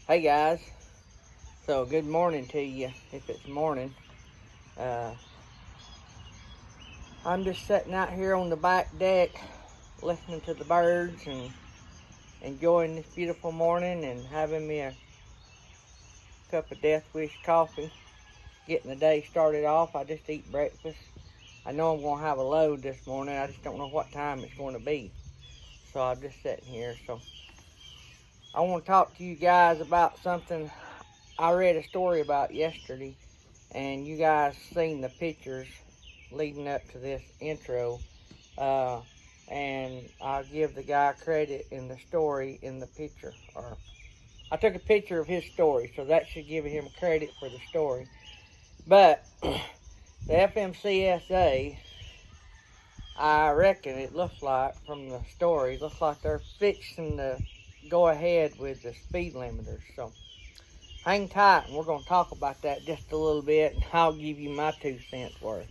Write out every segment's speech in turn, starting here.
Hey guys, so good morning to you if it's morning. I'm just sitting out here on the back deck listening to the birds and enjoying this beautiful morning and having me a cup of Death Wish coffee, getting the day started off. I just eat breakfast. I know I'm going to have a load this morning. I just don't know what time it's going to be. So I'm just sitting here. So I want to talk to you guys about something I read a story about yesterday, and you guys seen the pictures leading up to this intro, and I'll give the guy credit in the story in the picture. Or I took a picture of his story, so that should give him credit for the story. But the FMCSA, I reckon it looks like from the story, looks like they're fixing to go ahead with the speed limiters. So hang tight, and we're going to talk about that just a little bit, and I'll give you my 2 cents worth.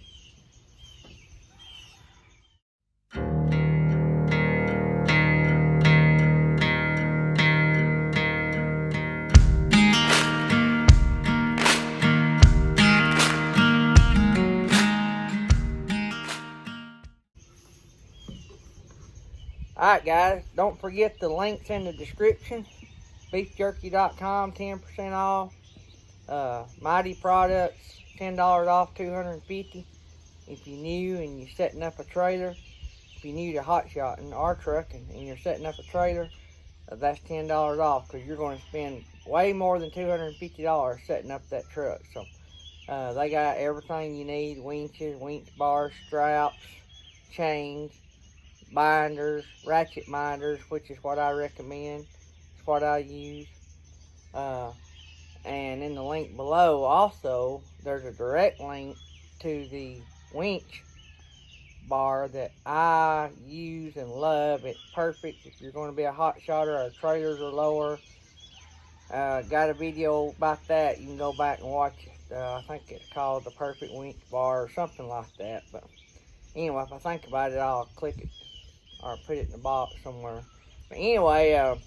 Alright guys, don't forget the links in the description. Beefjerky.com, 10% off. Mytee Products, $10 off, $250. If you're new and you're setting up a trailer, if you're new to hotshotting or trucking and you're setting up a trailer, that's $10 off, because you're going to spend way more than $250 setting up that truck. So they got everything you need: winches, winch bars, straps, chains, binders, ratchet binders, which is what I recommend. It's what I use. And in the link below also, there's a direct link to the winch bar that I use and love. It's perfect if you're going to be a hot shotter or trailers are lower. Got a video about that. You can go back and watch it. I think it's called the Perfect Winch Bar or something like that. But anyway, if I think about it, I'll click it or put it in the box somewhere. But anyway,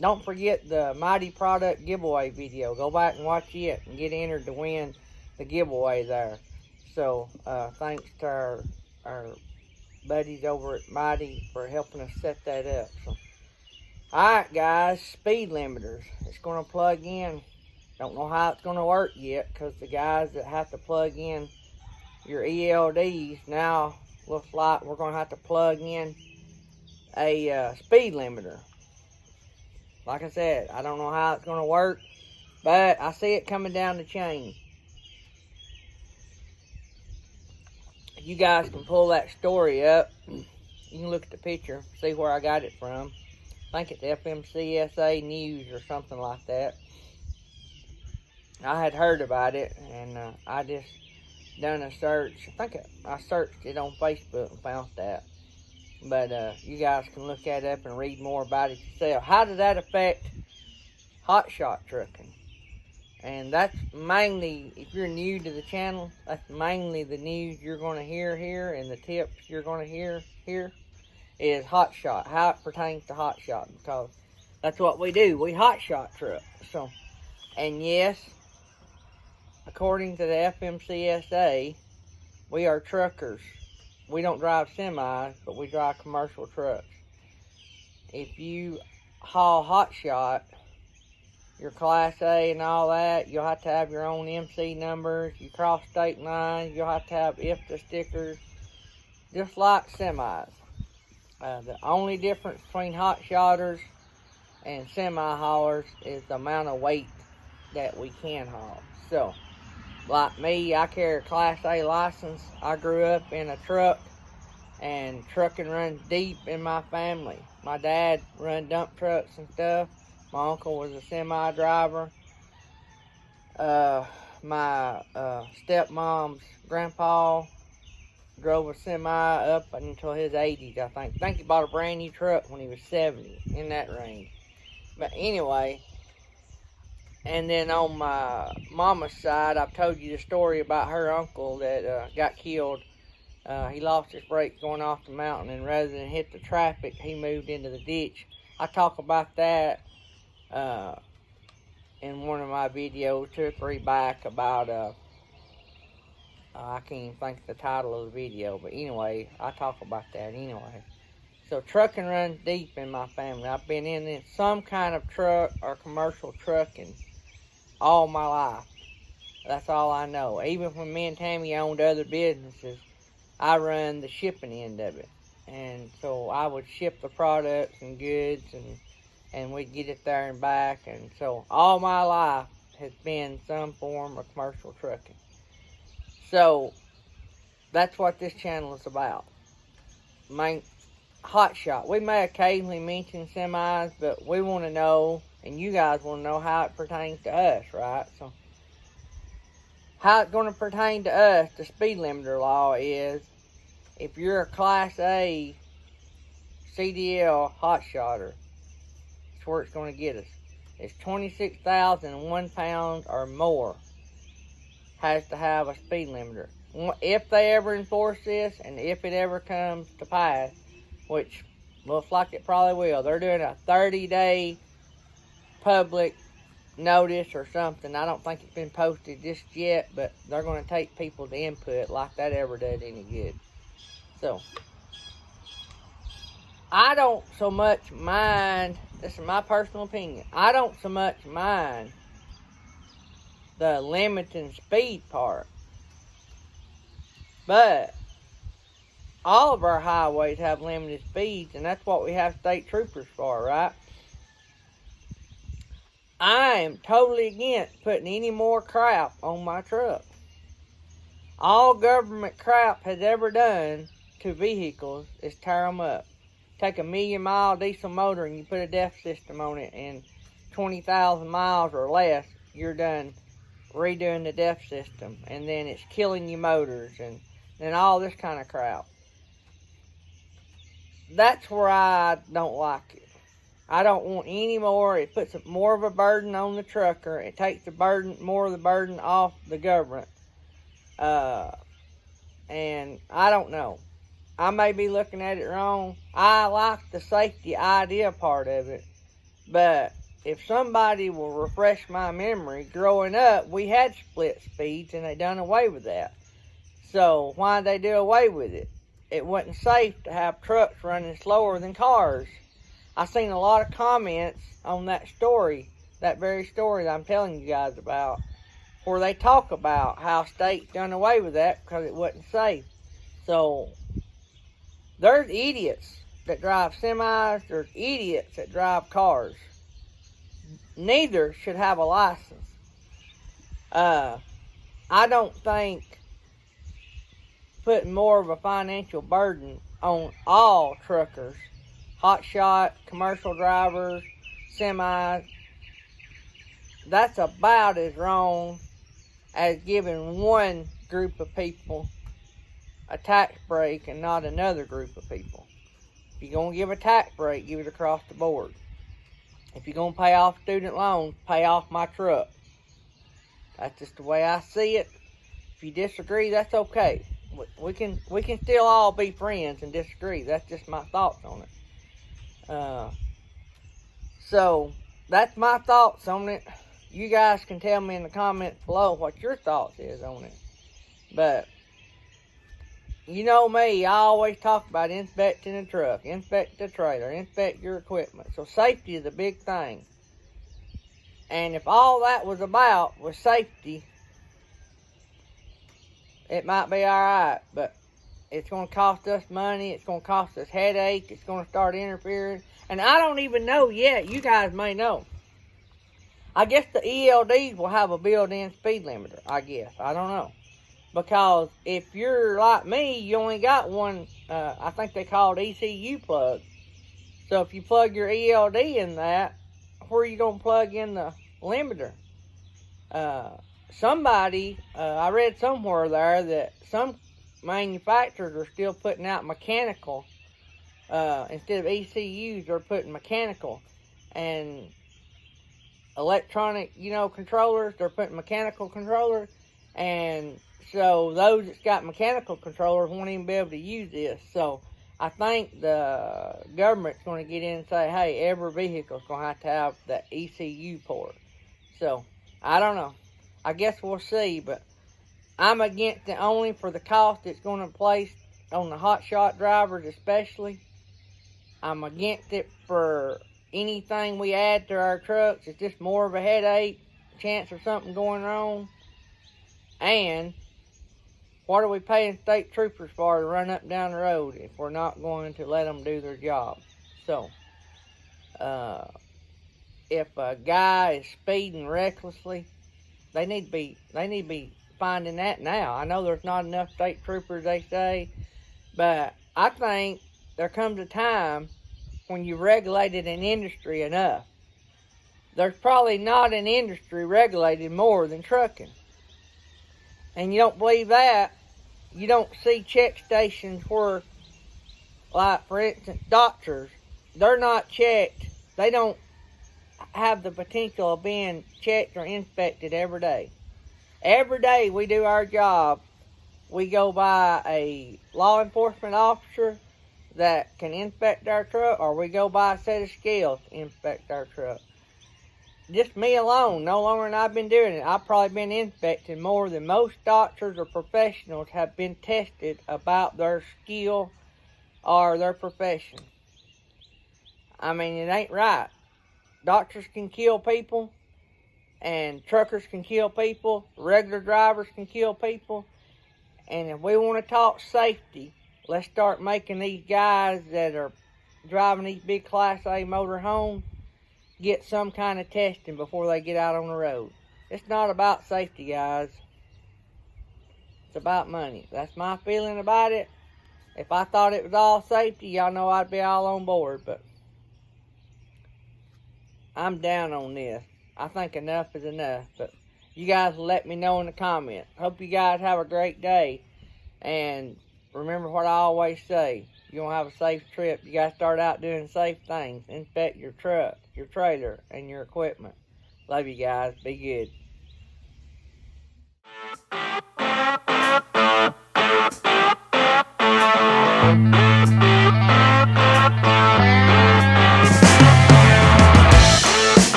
don't forget the Mytee Product giveaway video. Go back and watch it and get entered to win the giveaway there. So thanks to our buddies over at Mytee for helping us set that up. So, alright guys, speed limiters. It's going to plug in. Don't know how it's going to work yet, because the guys that have to plug in your ELDs now, looks like we're going to have to plug in a speed limiter. Like I said, I don't know how it's going to work, but I see it coming down the chain. You guys can pull that story up. You can look at the picture, see where I got it from. I think it's FMCSA News or something like that. I had heard about it, and I just done a search. I think I searched it on Facebook and found that. But you guys can look that up and read more about it yourself. How does that affect hotshot trucking? And that's mainly, if you're new to the channel, that's mainly the news you're going to hear here, and the tips you're going to hear here is hotshot, how it pertains to hotshot, because that's what we do. We hotshot truck. So, and yes, according to the FMCSA, we are truckers. We don't drive semis, but we drive commercial trucks. If you haul hotshot, your Class A and all that, you'll have to have your own MC numbers. You cross state lines, you'll have to have IFTA stickers, just like semis. The only difference between hot shotters and semi-haulers is the amount of weight that we can haul. So, like me, I carry a Class A license. I grew up in a truck, and trucking runs deep in my family. My dad run dump trucks and stuff. My uncle was a semi driver. My stepmom's grandpa drove a semi up until his 80s, I think. I think he bought a brand new truck when he was 70, in that range. But anyway, and then on my mama's side, I've told you the story about her uncle that got killed. He lost his brakes going off the mountain, and rather than hit the traffic, he moved into the ditch. I talk about that in one of my videos 2 or 3 back about, I can't even think of the title of the video, but anyway, I talk about that anyway. So trucking runs deep in my family. I've been in some kind of truck or commercial trucking all my life. That's all I know. Even when me and Tammy owned other businesses, I run the shipping end of it. And so I would ship the products and goods, and we'd get it there and back. And so all my life has been some form of commercial trucking. So that's what this channel is about. Hotshot. We may occasionally mention semis, but we want to know, and you guys want to know how it pertains to us, right? So how it's going to pertain to us, the speed limiter law is, if you're a Class A CDL hotshotter, that's where it's going to get us. It's 26,001 pounds or more has to have a speed limiter. If they ever enforce this, and if it ever comes to pass, which looks like it probably will, they're doing a 30-day public notice or something. I don't think it's been posted just yet, but they're going to take people's input like that ever does any good. So, I don't so much mind, this is my personal opinion, I don't so much mind the limiting speed part. But all of our highways have limited speeds, and that's what we have state troopers for, right? I am totally against putting any more crap on my truck. All government crap has ever done to vehicles is tear them up. Take a 1,000,000-mile diesel motor and you put a DEF system on it, and 20,000 miles or less, you're done redoing the DEF system, and then it's killing your motors and all this kind of crap. That's where I don't like it. I don't want any more. It puts more of a burden on the trucker. It takes more of the burden off the government. And I don't know. I may be looking at it wrong. I like the safety idea part of it. But if somebody will refresh my memory, growing up, we had split speeds and they done away with that. So why did they do away with it? It wasn't safe to have trucks running slower than cars. I seen a lot of comments on that story, that very story that I'm telling you guys about, where they talk about how states done away with that because it wasn't safe. So there's idiots that drive semis, there's idiots that drive cars. Neither should have a license. I don't think putting more of a financial burden on all truckers, hotshot, commercial drivers, semis, that's about as wrong as giving one group of people a tax break and not another group of people. If you're going to give a tax break, give it across the board. If you're going to pay off student loans, pay off my truck. That's just the way I see it. If you disagree, that's okay. We can still all be friends and disagree. That's just my thoughts on it. So, that's my thoughts on it. You guys can tell me in the comments below what your thoughts is on it. But, you know me, I always talk about inspecting the truck, inspect the trailer, inspect your equipment. So safety is a big thing. And if all that was about was safety, it might be alright, but it's going to cost us money, it's going to cost us headache, it's going to start interfering. And I don't even know yet, you guys may know. I guess the ELDs will have a built-in speed limiter, I guess. I don't know. Because if you're like me, you only got one, I think they call it ECU plug. So if you plug your ELD in that, where are you going to plug in the limiter? I read somewhere there that some manufacturers are still putting out mechanical. Instead of ECUs, they're putting mechanical. And electronic, controllers, they're putting mechanical controllers. And so those that's got mechanical controllers won't even be able to use this. So I think the government's going to get in and say, hey, every vehicle's going to have that ECU port. So, I don't know. I guess we'll see, but I'm against it only for the cost it's going to place on the hotshot drivers especially. I'm against it for anything we add to our trucks. It's just more of a headache, chance of something going wrong. And what are we paying state troopers for to run up and down the road if we're not going to let them do their job? So, if a guy is speeding recklessly, they need to be finding that now. I know there's not enough state troopers, they say, but I think there comes a time when you regulated an industry enough. There's probably not an industry regulated more than trucking. And you don't believe that, you don't see check stations where, like for instance, doctors, they're not checked. They don't have the potential of being checked or inspected every day. Every day we do our job, we go by a law enforcement officer that can inspect our truck, or we go by a set of scales to inspect our truck. Just me alone, no longer than I've been doing it, I've probably been inspected more than most doctors or professionals have been tested about their skill or their profession. I mean, it ain't right. Doctors can kill people, and truckers can kill people, regular drivers can kill people, and if we want to talk safety, let's start making these guys that are driving these big Class A motor homes get some kind of testing before they get out on the road. It's not about safety, guys. It's about money. That's my feeling about it. If I thought it was all safety, y'all know I'd be all on board, but I'm down on this. I think enough is enough, but you guys will let me know in the comments. Hope you guys have a great day, and remember what I always say. You want to have a safe trip, you got to start out doing safe things. Inspect your truck, your trailer, and your equipment. Love you guys. Be good.